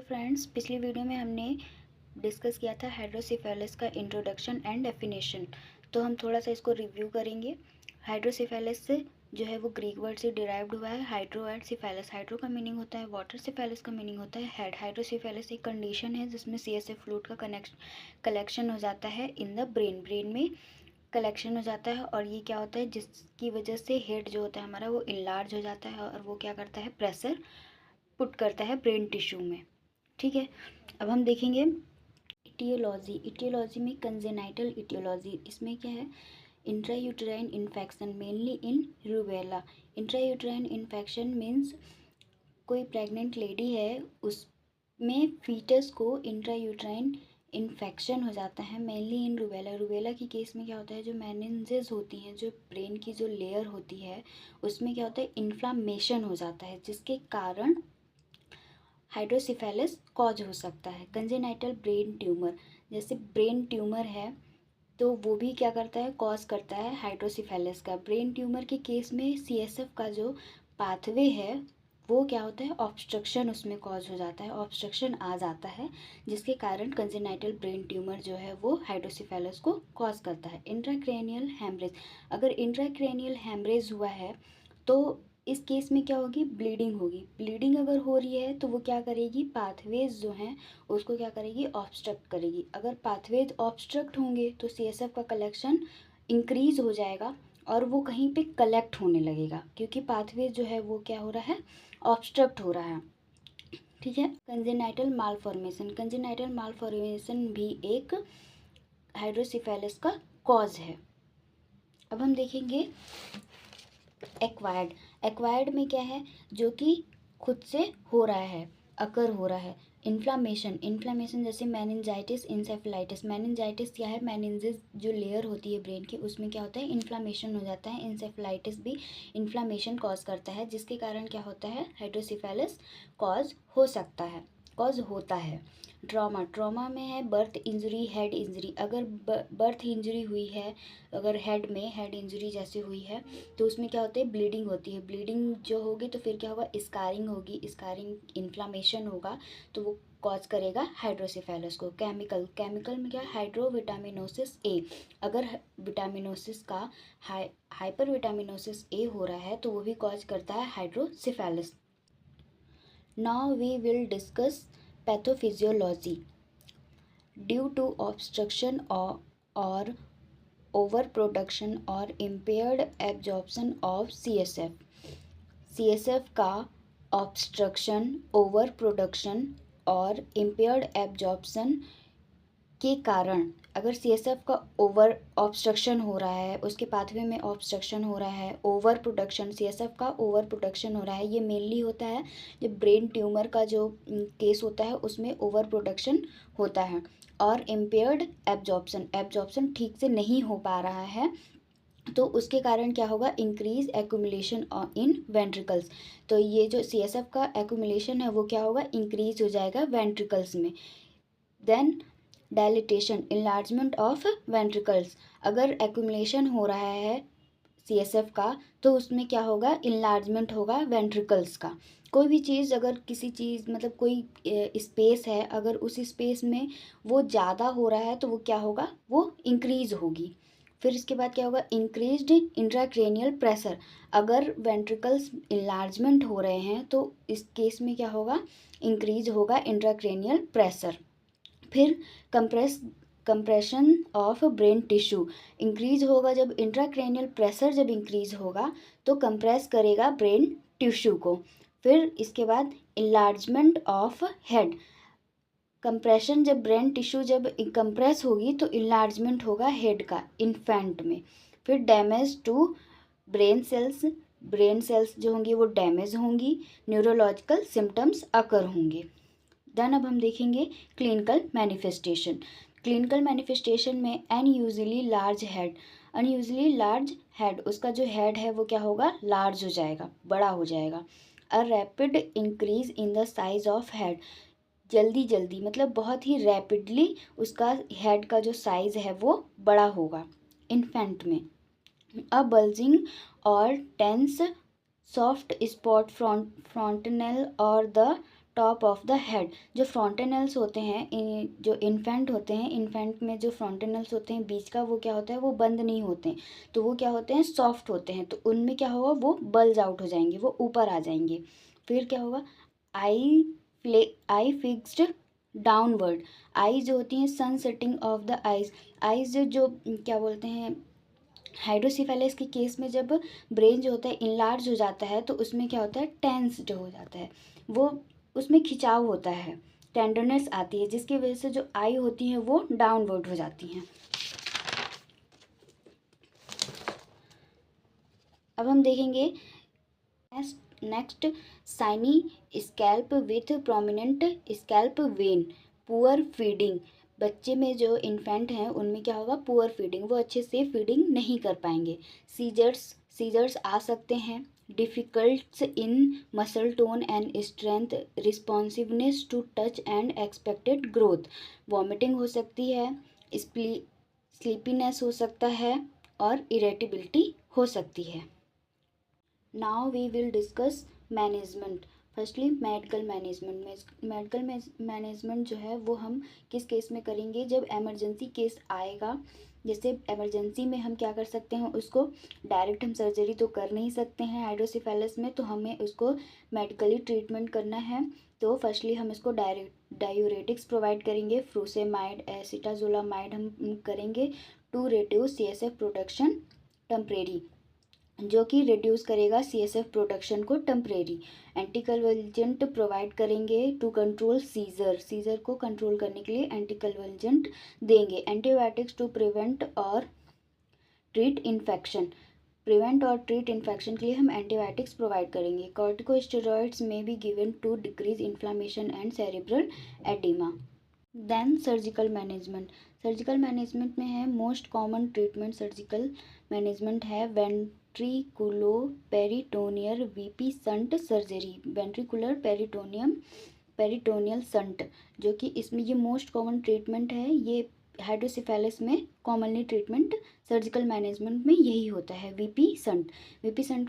Friends, पिछली video में हमने डिस्कस किया था हाइड्रोसिफेलिस का इंट्रोडक्शन एंड डेफिनेशन। तो हम थोड़ा सा इसको रिव्यू करेंगे। हाइड्रोसिफेलिस से जो है वो ग्रीक वर्ड से डिराइव्ड हुआ है, हाइड्रो एंड सिफेलिस। हाइड्रो का मीनिंग होता है वाटर, सिफेलिस का मीनिंग होता है हेड। हाइड्रोसिफेलिस एक कंडीशन है जिसमें CSF फ्लूइड का कलेक्शन हो जाता है इन द ब्रेन में कलेक्शन हो जाता है। और ये क्या होता है, जिसकी वजह से हेड जो होता है हमारा वो इनलार्ज हो जाता है और वो क्या करता है, प्रेशर पुट करता है ब्रेन टिश्यू में। ठीक है, अब हम देखेंगे इटियोलॉजी। इटियोलॉजी में कंजेनाइटल इटियोलॉजी, इसमें क्या है, इंट्रायूटेराइन इन्फेक्शन मेनली इन रूबेला। इंट्रायूटेराइन इन्फेक्शन मीन्स कोई प्रेग्नेंट लेडी है उसमें फीटस को इंट्रायूटेराइन इन्फेक्शन हो जाता है मेनली इन रूबेला। रूबेला की केस में क्या होता है, जो मेनिंजेस होती हैं, जो ब्रेन की जो लेयर होती है उसमें क्या होता है, इन्फ्लामेशन हो जाता है जिसके कारण हाइड्रोसिफेलिस कॉज हो सकता है। कंजेनाइटल ब्रेन ट्यूमर, जैसे ब्रेन ट्यूमर है तो वो भी क्या करता है, कॉज करता है हाइड्रोसिफेलिस का। ब्रेन ट्यूमर के केस में CSF का जो पाथवे है वो क्या होता है, ऑब्स्ट्रक्शन उसमें कॉज हो जाता है, ऑब्स्ट्रक्शन आ जाता है जिसके कारण कंजेनाइटल ब्रेन ट्यूमर जो है वो हाइड्रोसिफेलिस को कॉज करता है। इंट्राक्रैनियल हैमरेज, अगर इंट्राक्रैनियल हैमरेज हुआ है तो इस केस में क्या होगी, ब्लीडिंग होगी। ब्लीडिंग अगर हो रही है तो वो क्या करेगी, पाथवेज जो हैं उसको क्या करेगी, ऑब्स्ट्रक्ट करेगी। अगर पाथवेज ऑब्स्ट्रक्ट होंगे तो CSF का कलेक्शन इंक्रीज हो जाएगा और वो कहीं पे कलेक्ट होने लगेगा, क्योंकि पाथवेज जो है वो क्या हो रहा है, ऑब्स्ट्रक्ट हो रहा है। ठीक है, कंजेनाइटल मालफॉर्मेशन, कंजेनाइटल मालफॉर्मेशन भी एक हाइड्रोसिफेलिस का कॉज है। अब हम देखेंगे एक्वायर्ड। एक्वायर्ड में क्या है, जो कि खुद से हो रहा है, अकर हो रहा है। इन्फ्लामेशन, इन्फ्लामेशन जैसे मैनिंजाइटिस, इंसेफेलाइटिस। मैनिंजाइटिस क्या है, मैनिंजेस जो लेयर होती है ब्रेन की उसमें क्या होता है, इन्फ्लामेशन हो जाता है। इंसेफेलाइटिस भी इन्फ्लामेशन कॉज करता है जिसके कारण क्या होता है, हाइड्रोसिफेलिस कॉज हो सकता है, कॉज होता है। ट्रॉमा, ट्रॉमा में है बर्थ इंजरी, हेड इंजरी। अगर बर्थ इंजरी हुई है, अगर हेड में हेड इंजरी जैसे हुई है तो उसमें क्या होता है, ब्लीडिंग होती है। ब्लीडिंग जो होगी तो फिर क्या होगा, स्कारिंग होगी, स्कारिंग इन्फ्लामेशन होगा तो वो कॉज करेगा हाइड्रोसिफेलिस को। केमिकल, केमिकल में क्या, हाइड्रोविटामिनोसिस ए। अगर विटामिनोसिस का हाइपर विटामिनोसिस ए हो रहा है तो वो भी कॉज करता है hydrocephalus. Now we will discuss pathophysiology. Due to obstruction और overproduction or impaired absorption of CSF का obstruction, overproduction और impaired absorption के कारण, अगर CSF का ओवर ऑब्स्ट्रक्शन हो रहा है, उसके पाथवे में ऑब्स्ट्रक्शन हो रहा है, ओवर प्रोडक्शन, CSF का ओवर प्रोडक्शन हो रहा है, ये मेनली होता है जब ब्रेन ट्यूमर का जो केस होता है उसमें ओवर प्रोडक्शन होता है। और इम्पेयर्ड एब्जॉर्प्शन, एब्जॉर्प्शन ठीक से नहीं हो पा रहा है तो उसके कारण क्या होगा, इंक्रीज एक्यूमुलेशन इन वेंट्रिकल्स। तो ये जो CSF का एक्यूमुलेशन है वो क्या होगा, इंक्रीज हो जाएगा वेंट्रिकल्स में। Then dilatation, enlargement of ventricles, अगर एक्यूमुलेशन हो रहा है CSF का तो उसमें क्या होगा, इनलार्जमेंट होगा वेंट्रिकल्स का। कोई भी चीज़, अगर किसी चीज़ मतलब कोई स्पेस है, अगर उस स्पेस में वो ज़्यादा हो रहा है तो वो क्या होगा, वो इंक्रीज होगी। फिर इसके बाद क्या होगा, इंक्रीज्ड इंट्राक्रैनियल प्रेशर। अगर वेंट्रिकल्स इनलार्जमेंट हो रहे हैं तो इस केस में क्या होगा, इंक्रीज होगा इंट्राक्रैनियल प्रेशर। फिर compression of brain tissue, increase होगा जब इंट्राक्रैनियल प्रेशर जब इंक्रीज होगा तो कंप्रेस करेगा ब्रेन टिश्यू को। फिर इसके बाद इनलार्जमेंट ऑफ हेड, कंप्रेशन जब ब्रेन टिश्यू जब कंप्रेस होगी तो इनलार्जमेंट होगा हेड का इन्फेंट में। फिर damage to brain cells, brain cells जो होंगी वो डैमेज होंगी, न्यूरोलॉजिकल सिम्टम्स अकर होंगे। देन अब हम देखेंगे क्लिनिकल मैनिफेस्टेशन। क्लिनिकल मैनिफेस्टेशन में unusually large head, unusually large head, उसका जो हेड है वो क्या होगा, लार्ज हो जाएगा, बड़ा हो जाएगा। A rapid increase in the size of head, जल्दी जल्दी मतलब बहुत ही रैपिडली उसका हेड का जो साइज है वो बड़ा होगा इन्फेंट में। अ बल्जिंग और टेंस सॉफ्ट स्पॉट फ्रंटनल और the top of the head. जो फ्रंटेनल्स होते हैं, जो इन्फेंट होते हैं, इन्फेंट में जो फ्रंटेनल्स होते हैं बीच का, वो क्या होता है, वो बंद नहीं होते हैं, तो वो क्या होते हैं, सॉफ्ट होते हैं, तो उनमें क्या होगा, वो बल्ज आउट हो जाएंगे, वो ऊपर आ जाएंगे। फिर क्या होगा, आई फिक्स्ड डाउनवर्ड। आईज जो होती हैं, sun setting of the eyes. Eyes जो क्या बोलते हैं, हाइड्रोसिफेलिस के केस में जब ब्रेन जो होता है इनलार्ज हो जाता है, तो उसमें क्या होता है, टेंस जो हो जाता है, वो उसमें खिंचाव होता है, टेंडरनेस आती है, जिसकी वजह से जो आई होती हैं वो डाउनवर्ड हो जाती हैं। अब हम देखेंगे next, shiny scalp with prominent scalp vein, poor feeding. बच्चे में जो इन्फेंट हैं उनमें क्या होगा, पुअर फीडिंग, वो अच्छे से फीडिंग नहीं कर पाएंगे। सीजर्स आ सकते हैं। Difficulties in muscle tone and strength, responsiveness to touch and expected growth. Vomiting हो सकती है, स्लीपीनेस हो सकता है और इरेटिबिलिटी हो सकती है। Now we will discuss management. Firstly medical management. Medical management जो है वो हम किस केस में करेंगे, जब एमरजेंसी केस आएगा। जैसे एमरजेंसी में हम क्या कर सकते हैं, उसको डायरेक्ट हम सर्जरी तो कर नहीं सकते हैं हाइड्रोसिफेलिस में, तो हमें उसको मेडिकली ट्रीटमेंट करना है। तो फर्स्टली हम इसको डायूरेटिक्स प्रोवाइड करेंगे, फ्रूसेमाइड, एसिटाजोलामाइड हम करेंगे to reduce CSF production temporary, जो कि रिड्यूस करेगा CSF प्रोडक्शन को टेम्परेरी। एंटीकन्वल्जेंट प्रोवाइड करेंगे टू कंट्रोल सीजर को कंट्रोल करने के लिए एंटीकन्वल्जेंट देंगे। एंटीबायोटिक्स टू प्रिवेंट और ट्रीट इन्फेक्शन, के लिए हम एंटीबायोटिक्स प्रोवाइड करेंगे। Corticosteroids may be given to decrease inflammation and cerebral oedema. Then surgical management में है most common treatment surgical management है वेंट्रिकुलोपेरिटोनियल VP shunt surgery, ventricular peritoneal shunt, जो कि इसमें ये मोस्ट कॉमन ट्रीटमेंट है। ये हाइड्रोसिफेलिस में कॉमनली ट्रीटमेंट सर्जिकल मैनेजमेंट में यही होता है। VP संट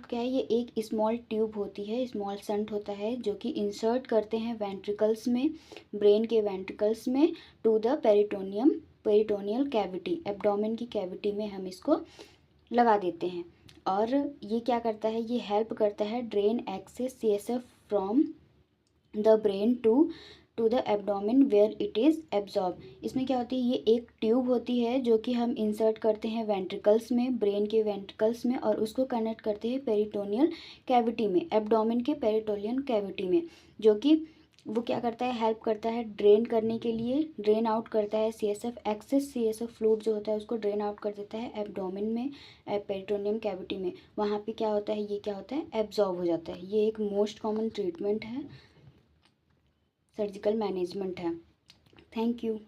क्या है, ये एक स्मॉल ट्यूब होती है, स्मॉल संट होता है, जो कि इंसर्ट करते हैं वेंट्रिकल्स में, ब्रेन के वेंट्रिकल्स में, to the peritoneal cavity, abdomen की कैविटी में हम इसको लगा देते हैं। और ये क्या करता है, ये हेल्प करता है drain excess CSF from the brain to the abdomen where it is absorb. इसमें क्या होती है, ये एक ट्यूब होती है जो कि हम इंसर्ट करते हैं वेंट्रिकल्स में, ब्रेन के वेंट्रिकल्स में, और उसको कनेक्ट करते हैं पेरिटोनियल कैविटी में, एब्डोमेन के पेरिटोनियल कैविटी में, जो कि वो क्या करता है, हेल्प करता है ड्रेन करने के लिए, ड्रेन आउट करता है CSF, एक्सेस CSF फ्लूइड जो होता है उसको ड्रेन आउट कर देता है एब्डोमेन में, पेरिटोनियम कैविटी में। वहाँ पे क्या होता है, ये क्या होता है, एब्जॉर्ब हो जाता है। ये एक मोस्ट कॉमन ट्रीटमेंट है, सर्जिकल मैनेजमेंट है। Thank you.